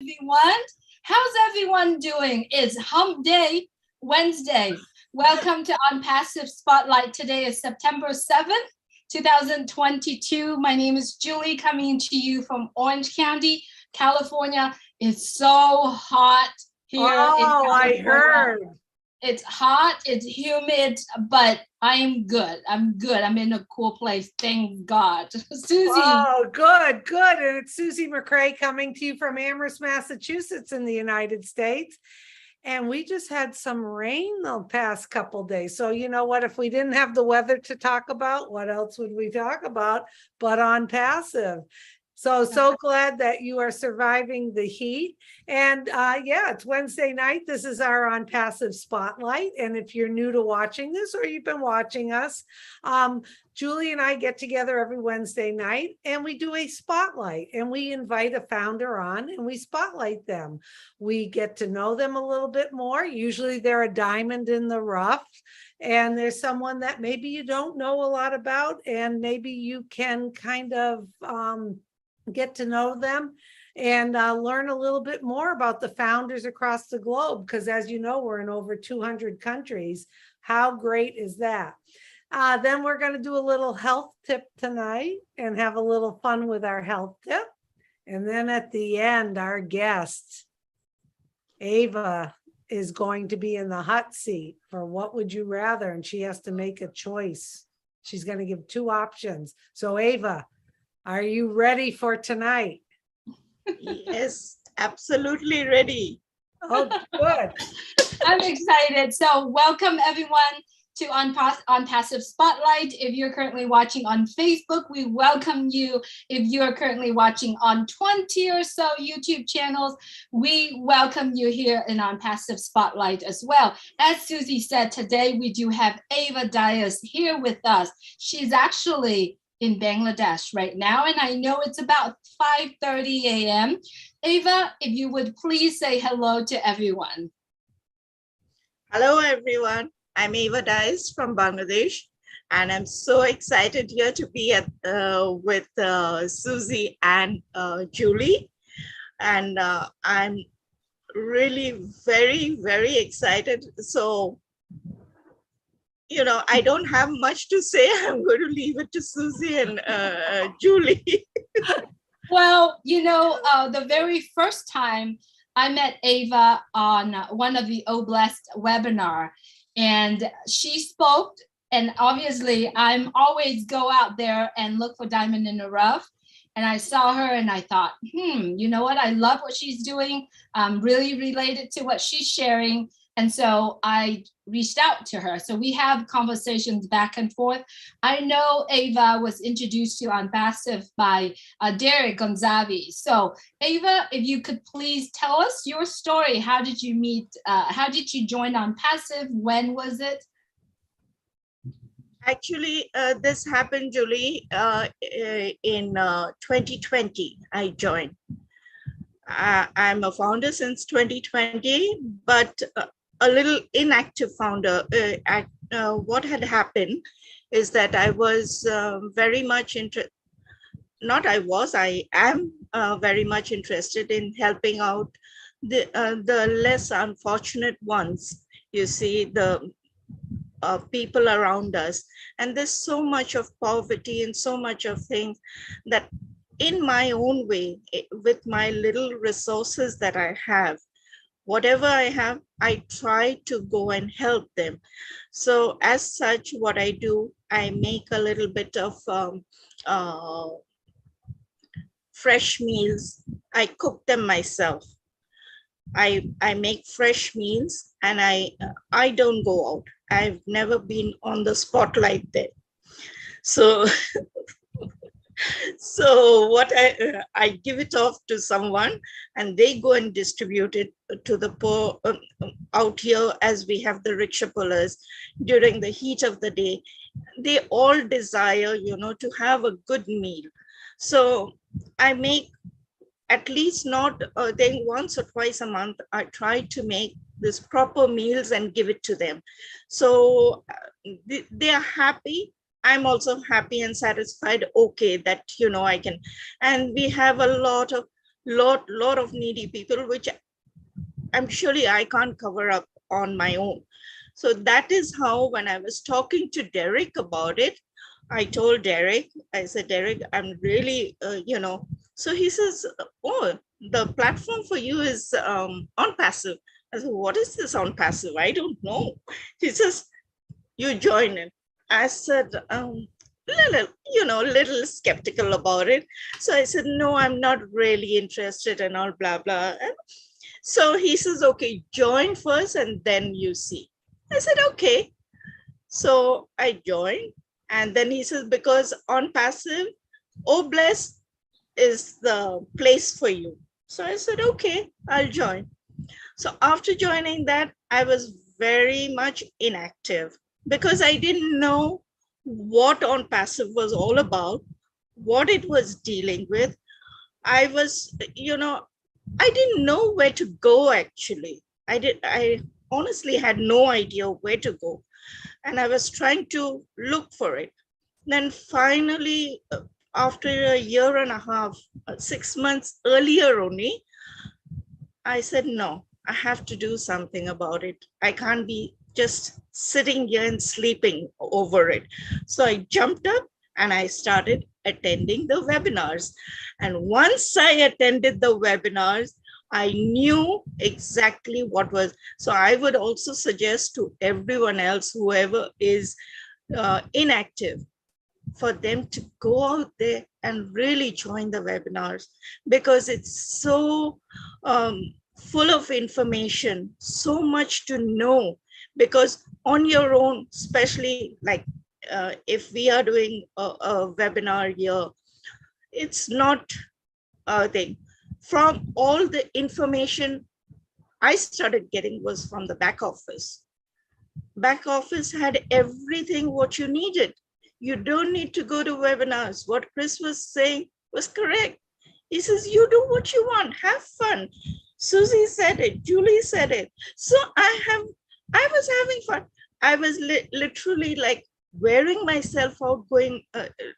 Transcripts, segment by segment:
Everyone. How's everyone doing? It's Hump Day, Wednesday. Welcome to On Passive Spotlight. Today is September 7th, 2022. My name is Julie, coming to you from Orange County, California. It's so hot here in California. I heard. It's hot, it's humid, but I'm good. I'm good. I'm in a cool place. Thank God. Susie. Oh, good. And it's Susie McCrae coming to you from Amherst, Massachusetts in the United States. And we just had some rain the past couple days. So you know what? If we didn't have the weather to talk about, what else would we talk about but on passive? So glad that you are surviving the heat. And yeah, it's Wednesday night. This is our On Passive Spotlight. And if you're new to watching this or you've been watching us, Julie and I get together every Wednesday night and we do a spotlight and we invite a founder on and we spotlight them. We get to know them a little bit more. Usually they're a diamond in the rough. And there's someone that maybe you don't know a lot about and maybe you can kind of get to know them and learn a little bit more about the founders across the globe. Because as you know, we're in over 200 countries. How great is that? Then we're going to do a little health tip tonight and have a little fun with our health tip. And then at the end, our guest, Ava, is going to be in the hot seat for what would you rather? And she has to make a choice. She's going to give two options. So Ava, are you ready for tonight? Yes, absolutely ready. Oh, good. I'm excited. So welcome everyone to On Passive Spotlight. If you're currently watching on Facebook, we welcome you. If you're currently watching on 20 or so YouTube channels, we welcome you here in On Passive Spotlight as well. As Susie said, today we do have Ava Dias here with us. She's actually in Bangladesh right now, and I know it's about 5:30 a.m. Ava, if you would please say hello to everyone. Hello, everyone. I'm Ava Dias from Bangladesh, and I'm so excited here to be with Susie and Julie. And I'm really very, very excited. So, you know, I don't have much to say. I'm going to leave it to Susie and Julie. Well, you know, the very first time I met Ava on one of the Oblast webinar, and she spoke, and obviously I'm always go out there and look for diamond in the rough. And I saw her and I thought, you know what? I love what she's doing. I'm really related to what she's sharing. And so I reached out to her. So we have conversations back and forth. I know Ava was introduced to On Passive by Derek Gonzavi. So Ava, if you could please tell us your story. How did you meet? How did you join On Passive? When was it? Actually, this happened, Julie, in 2020, I joined. I'm a founder since 2020, but a little inactive founder. What had happened is that I was very much interested, I am very much interested in helping out the less unfortunate ones. You see, the people around us. And there's so much of poverty and so much of things that in my own way, with my little resources that I have, whatever I have, I try to go and help them. So as such, what I do, I make a little bit of fresh meals. I cook them myself. I make fresh meals and I don't go out. I've never been on the spotlight there. So so what I give it off to someone and they go and distribute it to the poor out here, as we have the rickshaw pullers during the heat of the day. They all desire, you know, to have a good meal. So I make at least not then once or twice a month, I try to make this proper meals and give it to them. So they are happy. I'm also happy and satisfied. Okay, that, you know, I can. And we have a lot of needy people, which I'm surely I can't cover up on my own. So that is how, when I was talking to Derek about it, I told Derek, I said, Derek, I'm really, so he says, oh, the platform for you is on passive. I said, what is this on passive? I don't know. He says, you join it. I said, little skeptical about it. So I said, no, I'm not really interested and all blah, blah. And so he says, okay, join first and then you see. I said, okay. So I joined. And then he says, because on passive, Oblast is the place for you. So I said, okay, I'll join. So after joining that, I was very much inactive because I didn't know what on passive was all about, what it was dealing with. I was, I didn't know where to go actually. I honestly had no idea where to go. And I was trying to look for it. Then finally, after a year and a half, 6 months earlier only, I said, no, I have to do something about it. I can't be just sitting here and sleeping over it. So I jumped up and I started attending the webinars. And once I attended the webinars, I knew exactly what was. So I would also suggest to everyone else, whoever is inactive, for them to go out there and really join the webinars, because it's so full of information, so much to know. Because on your own, especially like if we are doing a webinar here, it's not a thing. From all the information I started getting was from the back office. Back office had everything what you needed. You don't need to go to webinars. What Chris was saying was correct. He says, you do what you want, have fun. Susie said it, Julie said it. So I was having fun. I was literally like wearing myself out,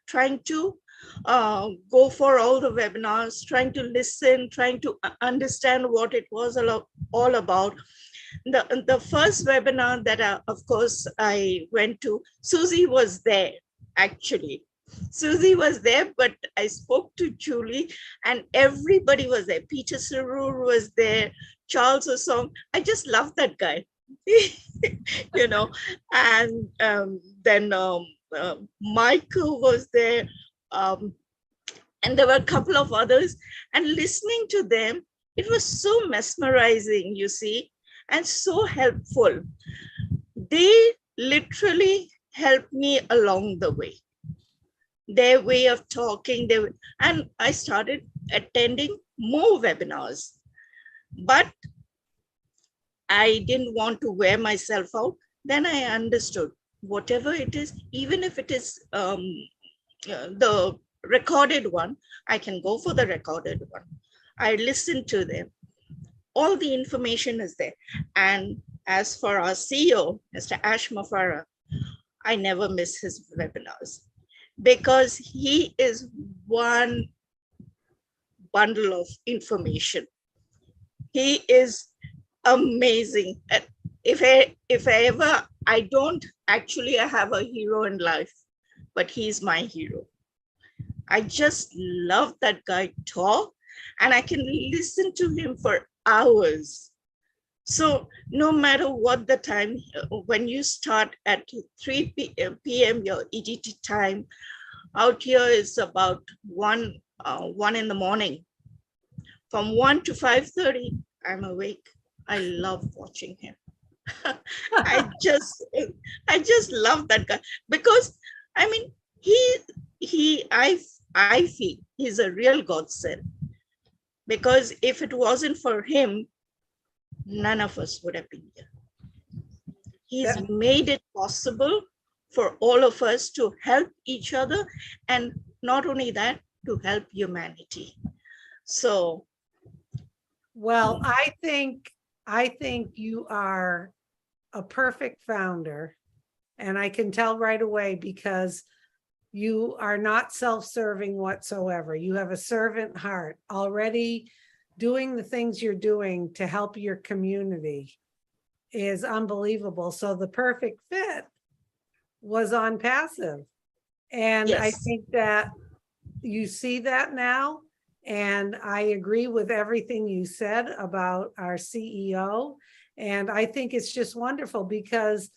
trying to go for all the webinars, trying to listen, trying to understand what it was all about. The first webinar that of course I went to, Susie was there actually. Susie was there, but I spoke to Julie and everybody was there. Peter Sarur was there, Charles Osong. I just love that guy, and then Michael was there. And there were a couple of others, and listening to them, it was so mesmerizing, you see, and so helpful. They literally helped me along the way. Their way of talking, and I started attending more webinars. But I didn't want to wear myself out. Then I understood, whatever it is, even if it is the recorded one, I can go for the recorded one. I listen to them. All the information is there. And as for our CEO, Mr. Ash Mafara, I never miss his webinars because he is one bundle of information. He is amazing. If I don't actually have a hero in life, but he's my hero. I just love that guy talk, and I can listen to him for hours. So no matter what the time, when you start at 3 p.m. your EDT time, out here is about 1 in the morning. From 1 to 5:30, I'm awake. I love watching him. I just love that guy because, I mean, I feel he's a real godsend, because if it wasn't for him, none of us would have been here. He's made it possible for all of us to help each other, and not only that, to help humanity. So, well, I think you are a perfect founder, and I can tell right away because You are not self-serving whatsoever. You have a servant heart, already doing the things you're doing to help your community is unbelievable. So the perfect fit was on passive. And I Yes. think that you see that now. And I agree with everything you said about our CEO. And I think it's just wonderful because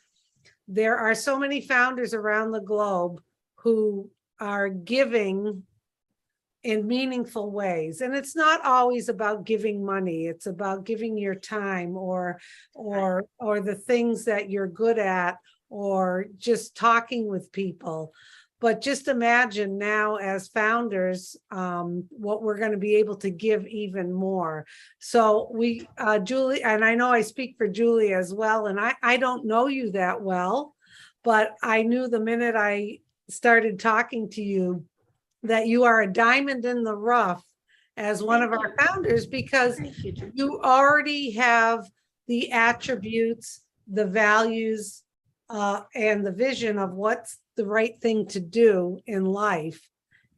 there are so many founders around the globe who are giving in meaningful ways. And it's not always about giving money. It's about giving your time or the things that you're good at, or just talking with people. But just imagine now as founders, what we're going to be able to give even more. So we, Julie, and I know I speak for Julie as well, and I don't know you that well, but I knew the minute I started talking to you that you are a diamond in the rough as one of our founders, because Thank you, Julie. you already have the attributes, the values, and the vision of what's the right thing to do in life.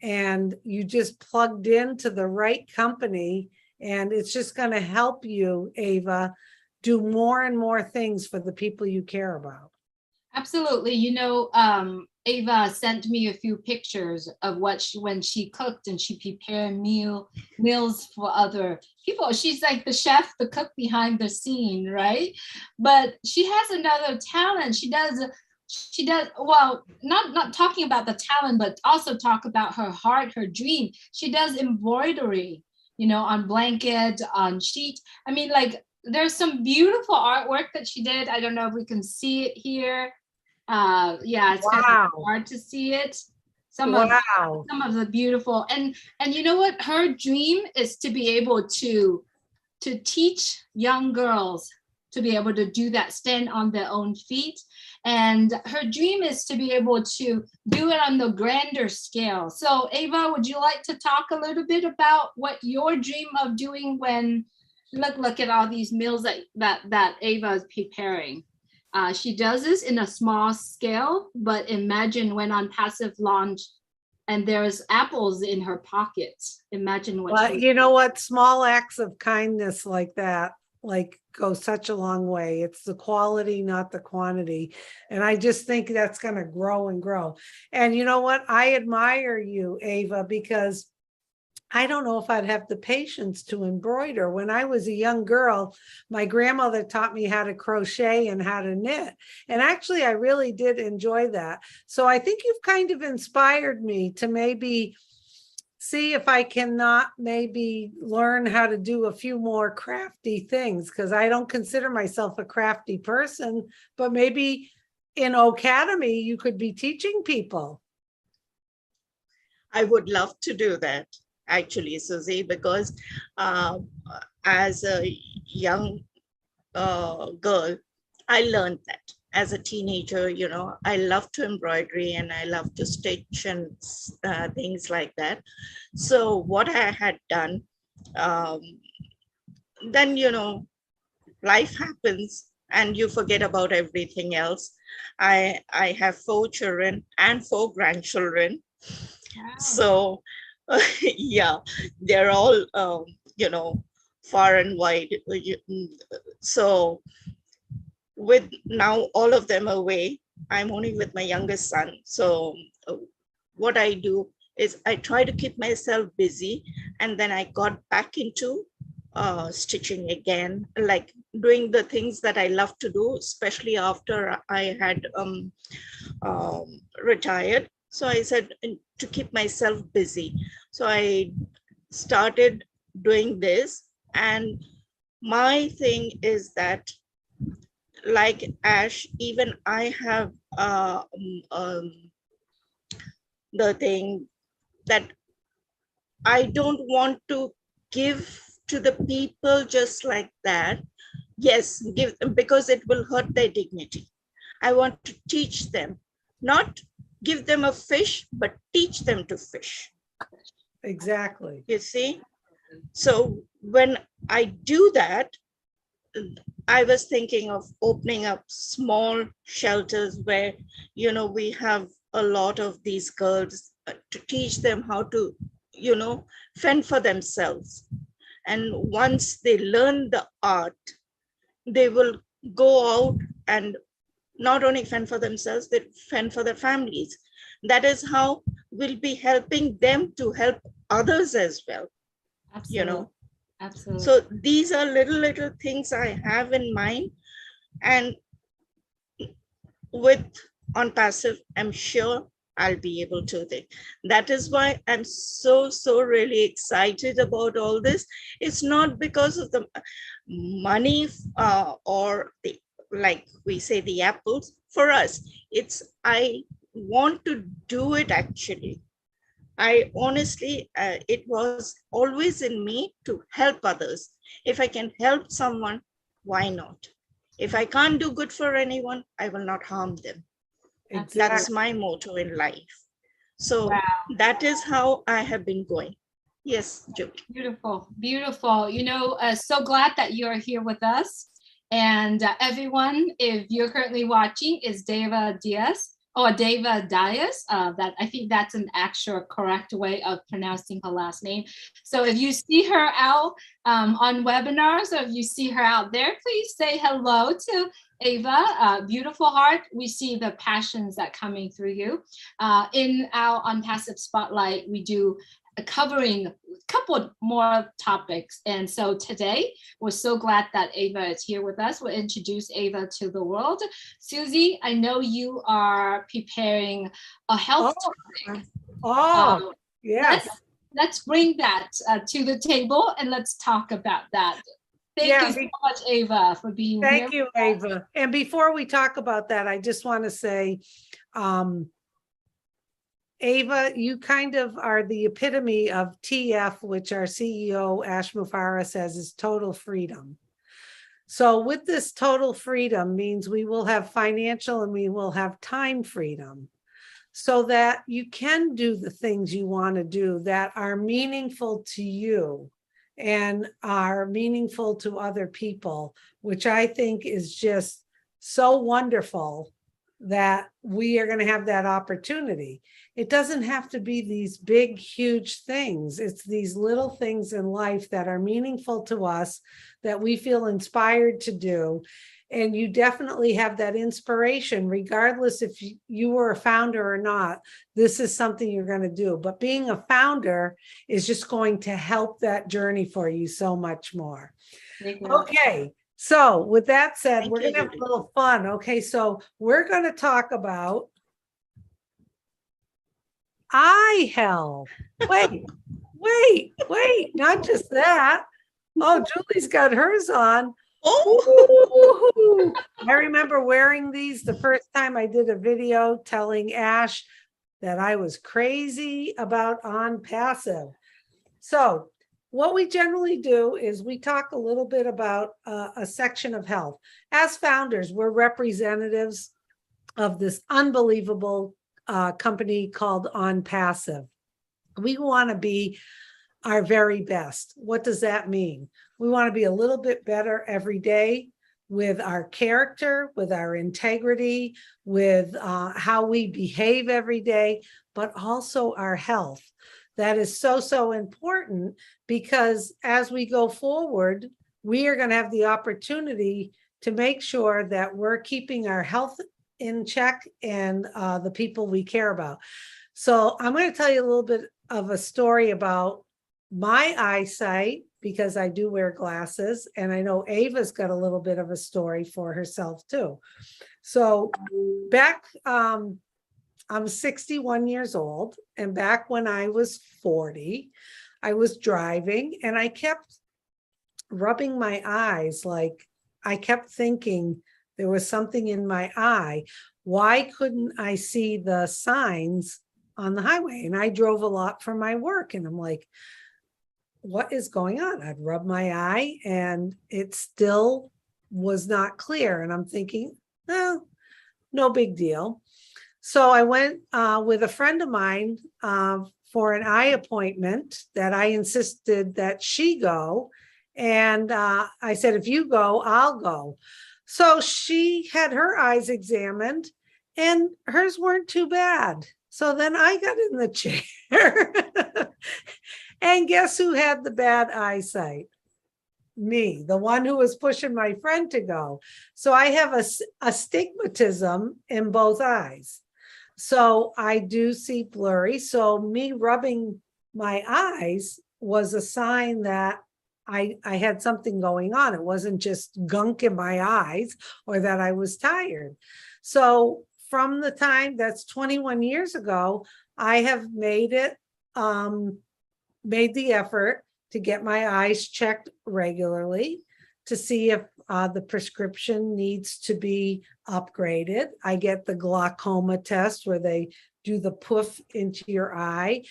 And you just plugged into the right company, and it's just going to help you, Ava, do more and more things for the people you care about. Absolutely. Ava sent me a few pictures of when she cooked and she prepared meals for other people. She's like the chef, the cook behind the scene, right? But she has another talent. She does well, not talking about the talent, but also talk about her heart, her dream. She does embroidery, on blanket, on sheet. I mean, like, there's some beautiful artwork that she did. I don't know if we can see it here. Yeah, it's kind of hard to see it. Some of the beautiful, and you know what? Her dream is to be able to teach young girls to be able to do that, stand on their own feet. And her dream is to be able to do it on the grander scale. So Ava, would you like to talk a little bit about what your dream of doing when, look at all these meals that Ava is preparing? She does this in a small scale, but imagine when on passive launch and there's apples in her pockets. Imagine what. Well, you know what? Small acts of kindness like that, go such a long way. It's the quality, not the quantity. And I just think that's going to grow and grow. And you know what? I admire you, Ava, because I don't know if I'd have the patience to embroider. When I was a young girl, my grandmother taught me how to crochet and how to knit. And actually, I really did enjoy that. So I think you've kind of inspired me to maybe see if I cannot maybe learn how to do a few more crafty things, because I don't consider myself a crafty person, but maybe in Academy, you could be teaching people. I would love to do that, actually, Susie, because as a young girl, I learned that. As a teenager, I love to embroidery and I love to stitch and things like that. So what I had done, then, life happens and you forget about everything else. I have 4 children and 4 grandchildren. Wow. So yeah, they're all, far and wide. So with now all of them away, I'm only with my youngest son. So what I do is I try to keep myself busy, and then I got back into stitching again, like doing the things that I love to do, especially after I had retired. So I said to keep myself busy. So I started doing this, and my thing is that, like Ash, even I have the thing that I don't want to give to the people just like that. Yes, give them, because it will hurt their dignity. I want to teach them, not give them a fish, but teach them to fish. Exactly. You see? So when I do that, I was thinking of opening up small shelters where, we have a lot of these girls to teach them how to, fend for themselves. And once they learn the art, they will go out and not only fend for themselves, they fend for their families. That is how we'll be helping them to help others as well. Absolutely. Absolutely. So these are little things I have in mind. And with On Passive, I'm sure I'll be able to do. That is why I'm so really excited about all this. It's not because of the money or the, like we say, the apples. For us, it's I want to do it actually. I honestly, it was always in me to help others. If I can help someone, why not? If I can't do good for anyone, I will not harm them. Exactly. That's my motto in life. So Wow. that is how I have been going. Yes, Julie. Beautiful, beautiful. So glad that you're here with us. And everyone, if you're currently watching, is Deva Diaz. Deva Diaz. That I think that's an actual correct way of pronouncing her last name. So if you see her out on webinars, or if you see her out there, please say hello to Ava. Beautiful heart. We see the passions that coming through you. In our On Passive Spotlight, we do covering a couple more topics. And so today, we're so glad that Ava is here with us. We'll introduce Ava to the world. Susie, I know you are preparing a health topic. Yes. Let's bring that to the table and let's talk about that. Thank you so much, Ava, for being here. Thank you, Ava. And before we talk about that, I just want to say, Ava, you kind of are the epitome of TF, which our CEO, Ash Mufarah, says is total freedom. So with this total freedom means we will have financial and we will have time freedom so that you can do the things you want to do that are meaningful to you and are meaningful to other people, which I think is just so wonderful that we are going to have that opportunity. It doesn't have to be these big, huge things. It's these little things in life that are meaningful to us that we feel inspired to do. And you definitely have that inspiration, regardless if you were a founder or not. This is something you're going to do. But being a founder is just going to help that journey for you so much more. Okay. So with that said, we're going to have a little fun. Okay. So we're going to talk about eye health. Wait, not just that. Oh, Julie's got hers on. Oh, I remember wearing these the first time I did a video telling Ash that I was crazy about On Passive. So what we generally do is we talk a little bit about a section of health. As founders, we're representatives of this unbelievable company called On Passive. We want to be our very best. What does that mean? We want to be a little bit better every day with our character, with our integrity, with how we behave every day, but also our health. That is so important because as we go forward, we are going to have the opportunity to make sure that we're keeping our health in check and the people we care about. So I'm going to tell you a little bit of a story about my eyesight, because I do wear glasses, and I know Ava's got a little bit of a story for herself too. So back, I'm 61 years old, and back when I was 40, I was driving and I kept rubbing my eyes. Like I kept thinking there was something in my eye. Why couldn't I see the signs on the highway? And I drove a lot for my work, and I'm like, what is going on? I'd rub my eye and it still was not clear. And I'm thinking, oh, no big deal. So I went with a friend of mine for an eye appointment that I insisted that she go. And I said, if you go, I'll go. So she had her eyes examined, and hers weren't too bad. So then I got in the chair. And guess who had the bad eyesight? Me, the one who was pushing my friend to go. So I have astigmatism in both eyes. So I do see blurry. So me rubbing my eyes was a sign that I had something going on. It wasn't just gunk in my eyes or that I was tired. So from the time that's 21 years ago, I have made the effort to get my eyes checked regularly to see if the prescription needs to be upgraded. I get the glaucoma test where they do the poof into your eye.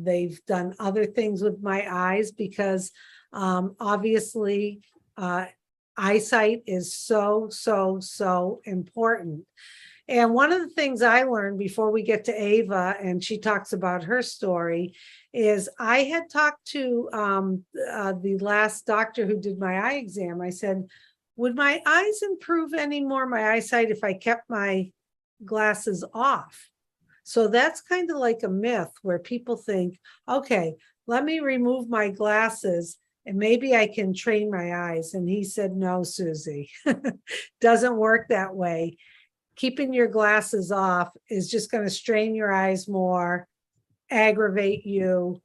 They've done other things with my eyes because obviously eyesight is so important. And one of the things I learned before we get to Ava, and she talks about her story, is I had talked to the last doctor who did my eye exam. I said, would my eyes improve any more, my eyesight, if I kept my glasses off? So that's kind of like a myth where people think, okay, let me remove my glasses and maybe I can train my eyes. And he said, no, Susie, doesn't work that way. Keeping your glasses off is just going to strain your eyes more, aggravate you.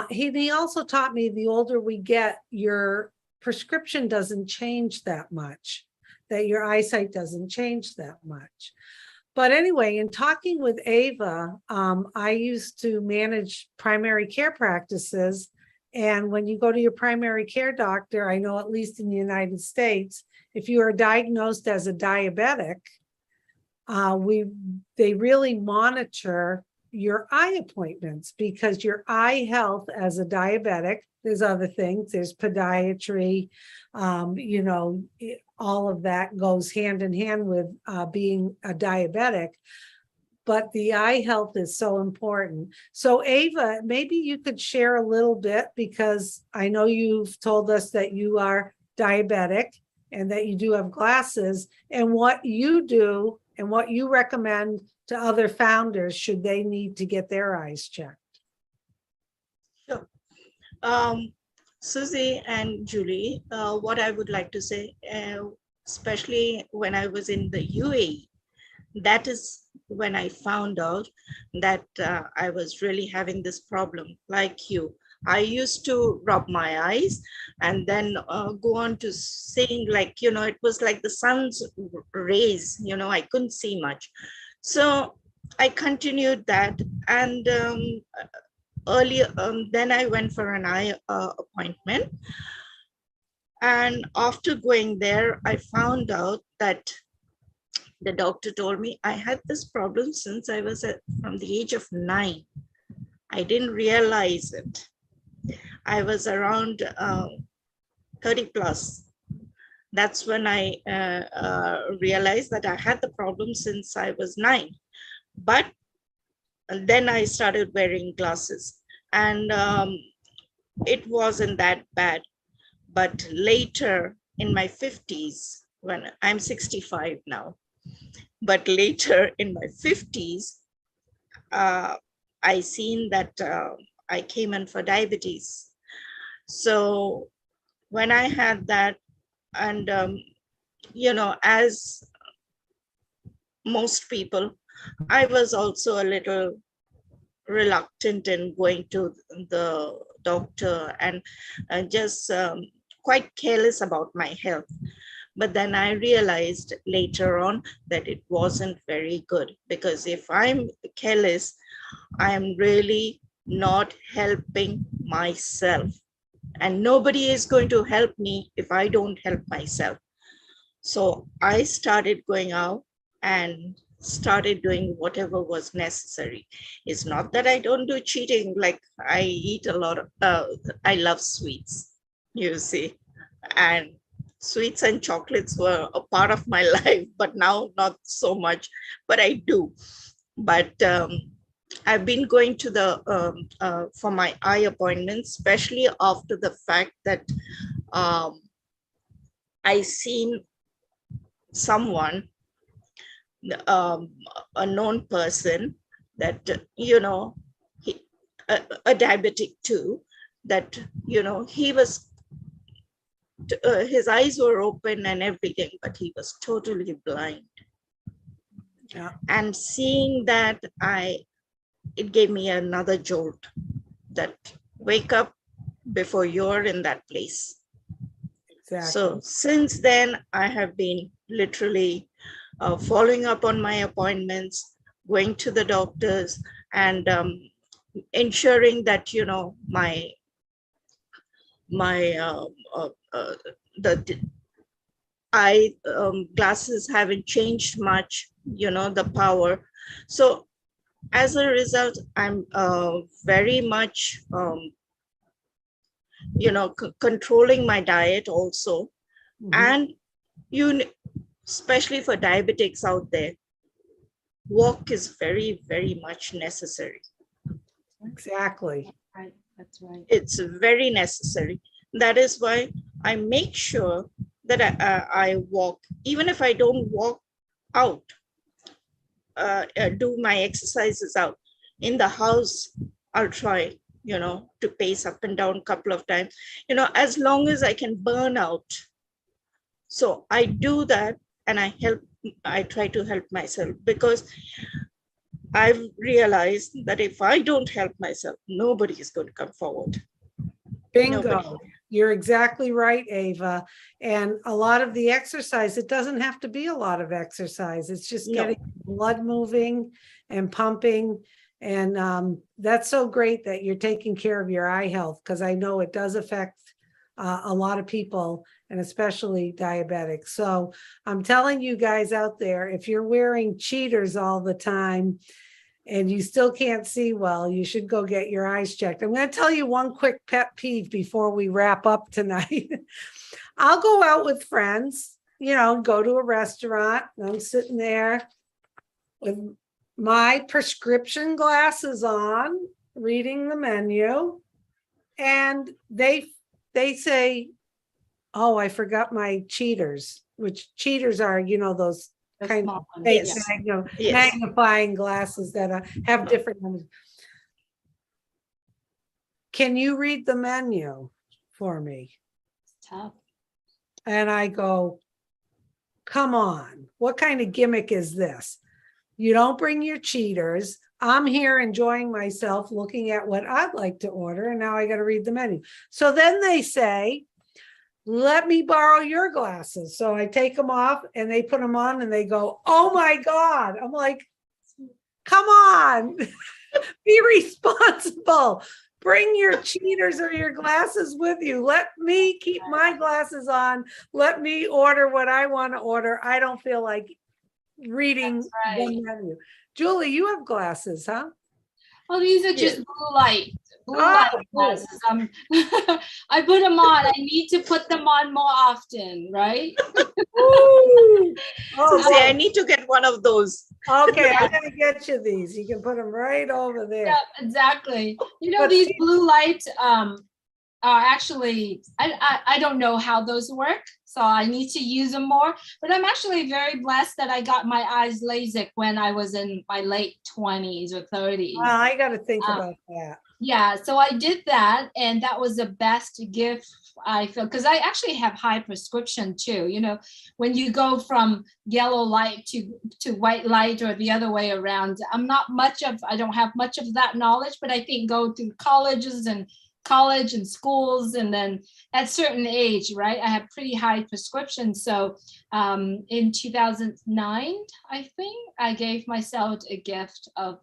He also taught me the older we get, your prescription doesn't change that much, that your eyesight doesn't change that much. But anyway, in talking with Ava, I used to manage primary care practices. And when you go to your primary care doctor, I know at least in the United States, if you are diagnosed as a diabetic, they really monitor your eye appointments because your eye health as a diabetic, there's other things, there's podiatry, all of that goes hand in hand with being a diabetic, but the eye health is so important. So Ava, maybe you could share a little bit, because I know you've told us that you are diabetic and that you do have glasses, and what you do and what you recommend to other founders should they need to get their eyes checked. Sure. Susie and Julie, what I would like to say, especially when I was in the UAE, that is when I found out that I was really having this problem like you. I used to rub my eyes and then go on to seeing, like, it was like the sun's rays, I couldn't see much. So I continued that. And earlier, then I went for an eye appointment. And after going there, I found out that the doctor told me I had this problem since I was from the age of 9. I didn't realize it. I was around 30 plus. That's when I realized that I had the problem since I was 9. But then I started wearing glasses, and it wasn't that bad. But later in my 50s, when I'm 65 now, but later in my 50s, I seen that I came in for diabetes. So when I had that, and as most people, I was also a little reluctant in going to the doctor and just quite careless about my health. But then I realized later on that it wasn't very good, because if I'm careless, I'm really not helping myself. And nobody is going to help me if I don't help myself. So I started going out and started doing whatever was necessary. It's not that I don't do cheating, like I eat a lot of, I love sweets, you see, and sweets and chocolates were a part of my life, but now not so much, but I do. But I've been going to the for my eye appointments, especially after the fact that I seen someone um, a known person that, you know, a diabetic too, that, you know, he was, his eyes were open and everything, but he was totally blind. Yeah. And seeing that, it gave me another jolt, that wake up before you're in that place. Exactly. So since then, I have been literally following up on my appointments, going to the doctors, and ensuring that, you know, my the eye glasses haven't changed much, you know, the power. So as a result, I'm very much, you know, controlling my diet also. Mhm. And especially for diabetics out there, walk is very, very much necessary. Exactly. Right, that's right. It's very necessary. That is why I make sure that I walk, even if I don't walk out, do my exercises out in the house. I'll try, you know, to pace up and down a couple of times, you know, as long as I can burn out. So I do that, and I try to help myself, because I've realized that if I don't help myself, nobody is going to come forward. Bingo. Nobody. You're exactly right, Ava. And a lot of the exercise, it doesn't have to be a lot of exercise. It's just No. getting blood moving and pumping. And that's so great that you're taking care of your eye health, because I know it does affect a lot of people, and especially diabetics. So I'm telling you guys out there, if you're wearing cheaters all the time and you still can't see well, you should go get your eyes checked. I'm going to tell you one quick pet peeve before we wrap up tonight. I'll go out with friends, you know, go to a restaurant, and I'm sitting there with my prescription glasses on, reading the menu, and they say, "Oh, I forgot my cheaters," which cheaters are, you know, those The kind small of ones, fake yeah. Yes. magnifying glasses that have different numbers. Can you read the menu for me? It's tough. And I go, come on, what kind of gimmick is this? You don't bring your cheaters. I'm here enjoying myself, looking at what I'd like to order, and now I got to read the menu. So then they say, let me borrow your glasses. So I take them off and they put them on and they go, oh my God. I'm like, come on, be responsible. Bring your cheaters or your glasses with you. Let me keep my glasses on. Let me order what I want to order. I don't feel like reading the menu. Julie, you have glasses, huh? Oh, these are just Yes. blue light glasses. I put them on. I need to put them on more often, right? Ooh. Oh, See, I boy. need to get one of those. Okay, I'm gonna get you these. You can put them right over there. Yeah, exactly. You know, But these see- blue lights are actually, I don't know how those work, so I need to use them more. But I'm actually very blessed that I got my eyes LASIK when I was in my late 20s or 30s. Well, I got to think about that. Yeah, so I did that, and that was the best gift I feel, because I actually have high prescription too. You know, when you go from yellow light to white light or the other way around, I don't have much of that knowledge, but I think go through college and schools, and then at certain age, right? I have pretty high prescription. So in 2009, I think I gave myself a gift of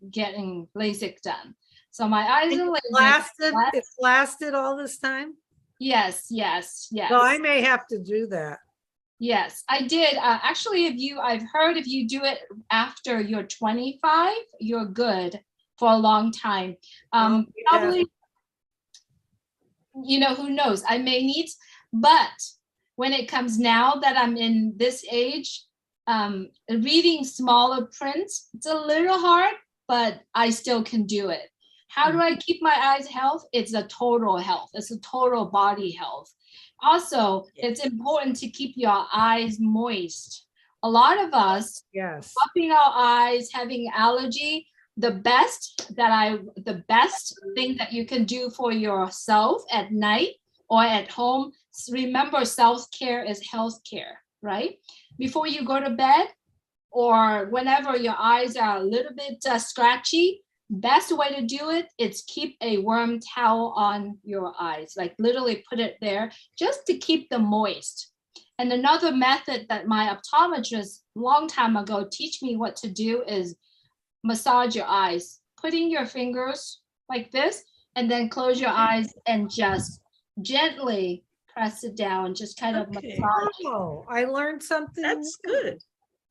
getting LASIK done. So my eyes are LASIK. It's lasted all this time? Yes. So I may have to do that. Yes, I did. Actually, I've heard if you do it after you're 25, you're good for a long time. Probably, you know, who knows? I may need, but when it comes now that I'm in this age, reading smaller prints, it's a little hard, but I still can do it. How do I keep my eyes health? It's a total health. It's a total body health. Also, it's important to keep your eyes moist A lot of us Yes. rubbing our eyes, having allergy, the best thing that you can do for yourself at night or at home, remember self-care is healthcare, right? Before you go to bed or whenever your eyes are a little bit scratchy, best way to do it is keep a warm towel on your eyes, like literally put it there just to keep them moist. And another method that my optometrist long time ago teach me what to do is massage your eyes, putting your fingers like this, and then close your eyes and just gently press it down, just kind of Okay. massage. Oh, I learned something. That's new. good.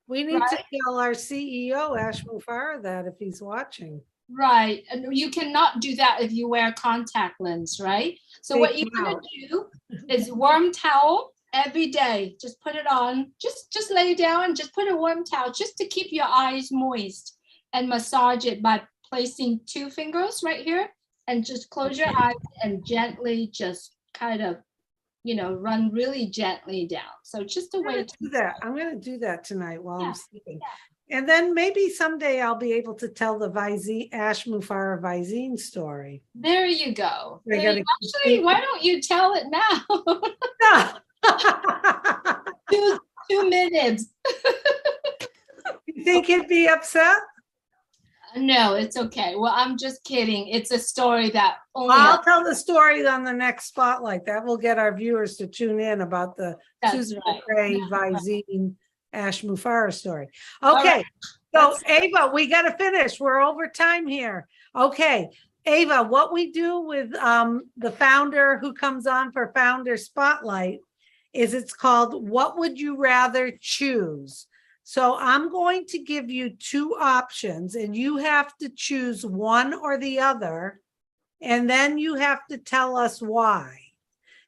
We need to Right. tell our CEO, Ash Mufareh, that if he's watching. Right, and you cannot do that if you wear contact lens, right? So Take what you them want out. to do is warm towel every day. Just put it on, just lay down and just put a warm towel just to keep your eyes moist and massage it by placing 2 fingers right here and just close your eyes and gently just kind of, run really gently down. So just a I'm way gonna to do that. I'm going to do that tonight while I'm Yeah, sleeping. And then maybe someday I'll be able to tell the Ash Mufareh Visine story. There you go. I gotta Actually, why don't you tell it now? two, 2 minutes. You think he'd be upset? No, it's okay. Well, I'm just kidding. It's a story that only I'll tell the story on the next spotlight. That will get our viewers to tune in about the That's Susan right. McRae Visine Ash Mufareh story. All Okay, right. so Let's- Ava, we got to finish. We're over time here. Okay, Ava, what we do with the founder who comes on for Founder Spotlight is it's called What Would You Rather Choose? So I'm going to give you 2 options and you have to choose one or the other. And then you have to tell us why.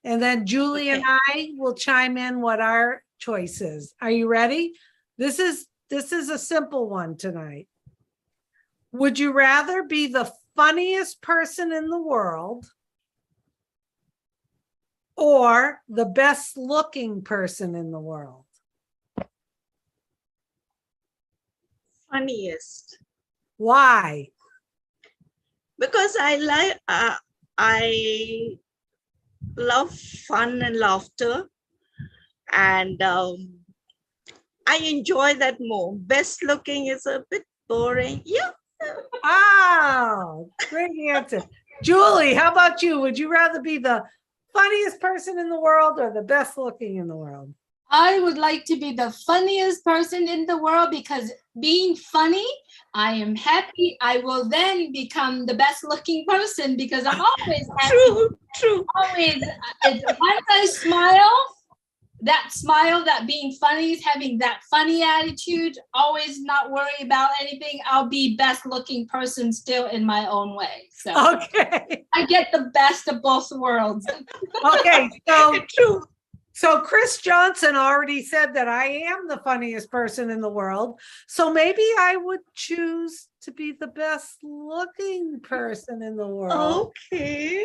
And then Julie and I will chime in what our choice is. Are you ready? This is a simple one tonight. Would you rather be the funniest person in the world or the best looking person in the world? Funniest. Why? Because I love fun and laughter, and I enjoy that more. Best looking is a bit boring. Yeah. Oh, great answer. Julie, how about you? Would you rather be the funniest person in the world or the best looking in the world? I would like to be the funniest person in the world because being funny, I am happy. I will then become the best looking person because I'm always happy. True. Always. Once I smile, that being funny is having that funny attitude, always not worry about anything. I'll be best looking person still in my own way. So Okay. I get the best of both worlds. Okay. So True. So Chris Johnson already said that I am the funniest person in the world. So maybe I would choose to be the best looking person in the world. Okay.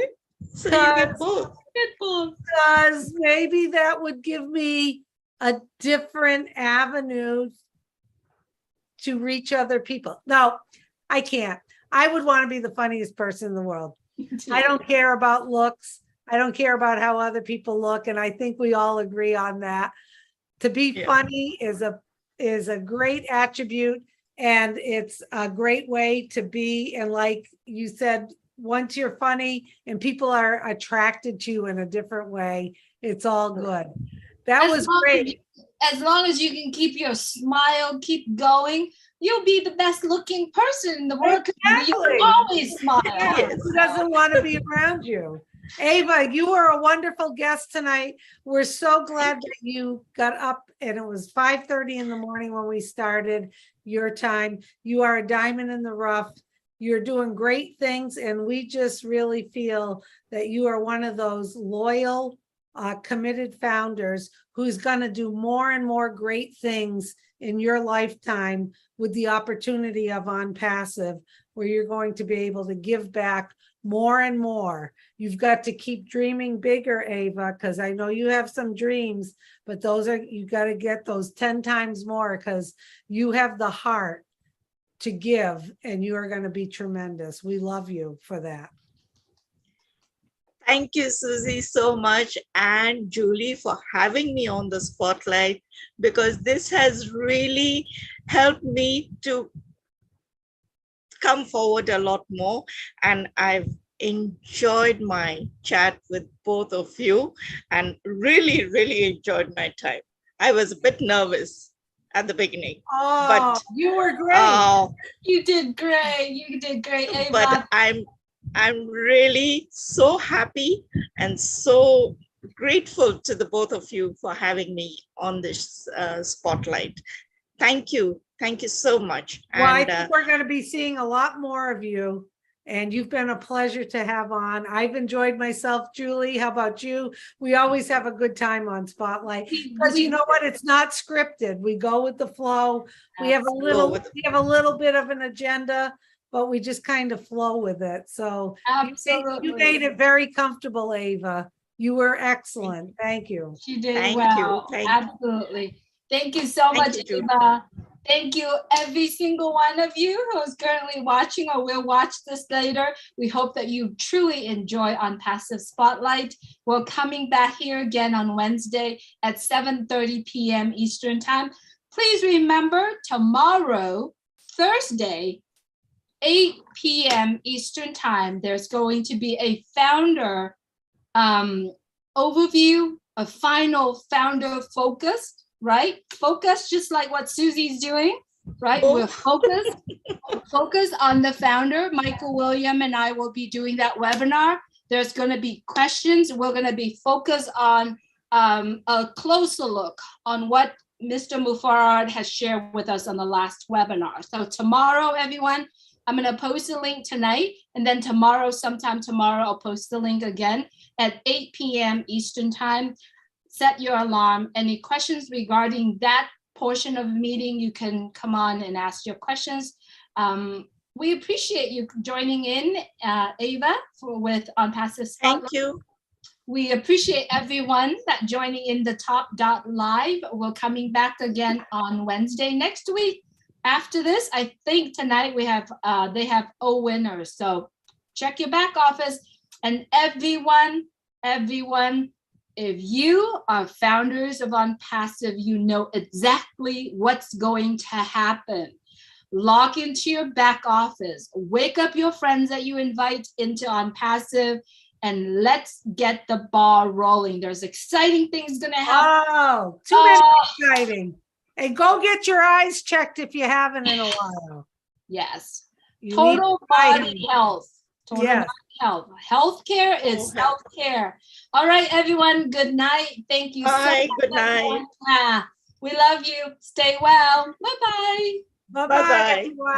So you get both. Because maybe that would give me a different avenue to reach other people. No, I can't. I would want to be the funniest person in the world. I don't care about looks. I don't care about how other people look. And I think we all agree on that. To be funny is a great attribute, and it's a great way to be. And like you said, once you're funny and people are attracted to you in a different way, it's all good. That was great. As long as you can keep your smile, keep going, you'll be the best looking person in the world. Exactly. You can always smile. Yes. Who doesn't want to be around you? Ava, you were a wonderful guest tonight. We're so glad that you got up, and it was 5:30 in the morning when we started your time. You are a diamond in the rough. You're doing great things, and we just really feel that you are one of those loyal, committed founders who's going to do more and more great things in your lifetime with the opportunity of On Passive. where you're going to be able to give back more and more. You've got to keep dreaming bigger, Ava, because I know you have some dreams, but you got to get those 10 times more, because you have the heart to give, and you are going to be tremendous. We love you for that. Thank you, Susie, so much, and Julie, for having me on the spotlight, because this has really helped me to come forward a lot more. And I've enjoyed my chat with both of you and really, really enjoyed my time. I was a bit nervous at the beginning. Oh, but you were great. You did great. You did great, Ava. But I'm really so happy and so grateful to the both of you for having me on this spotlight. Thank you. Thank you so much. Well, I think we're going to be seeing a lot more of you, and you've been a pleasure to have on. I've enjoyed myself. Julie, how about you? We always have a good time on Spotlight, because you know what? It's not scripted. We go with the flow. We have a little bit of an agenda, but we just kind of flow with it. So absolutely, you made it very comfortable, Ava. You were excellent. Thank you. She did Thank well. you. Absolutely. Thank you so much, Ava. Thank you, every single one of you who is currently watching or will watch this later. We hope that you truly enjoy On Passive Spotlight. We're coming back here again on Wednesday at 7:30 p.m. Eastern Time. Please remember, tomorrow, Thursday, 8 p.m. Eastern Time, there's going to be a founder overview, a final founder focused. Right? Focus, just like what Susie's doing, right? We're focused on the founder. Michael William and I will be doing that webinar. There's going to be questions. We're going to be focused on a closer look on what Mr. Mufarad has shared with us on the last webinar. So tomorrow, everyone, I'm going to post a link tonight, and then sometime tomorrow, I'll post the link again at 8 p.m. Eastern Time. Set your alarm. Any questions regarding that portion of the meeting, you can come on and ask your questions. We appreciate you joining in, Ava, with On Passive Spotlight. Thank you. We appreciate everyone that joining in the Top Dot Live. We're coming back again on Wednesday next week. After this, I think tonight they have O winners. So check your back office. And everyone, if you are founders of On Passive, you know exactly what's going to happen. Log into your back office, wake up your friends that you invite into On Passive, and let's get the ball rolling. There's exciting things going to happen. Oh, too many exciting. And go get your eyes checked if you haven't in a while. Yes. Total body health. Total body health. Healthcare is self-care. All right, everyone. Good night. Thank you so much. Good night. We love you. Stay well. Bye-bye. Bye-bye.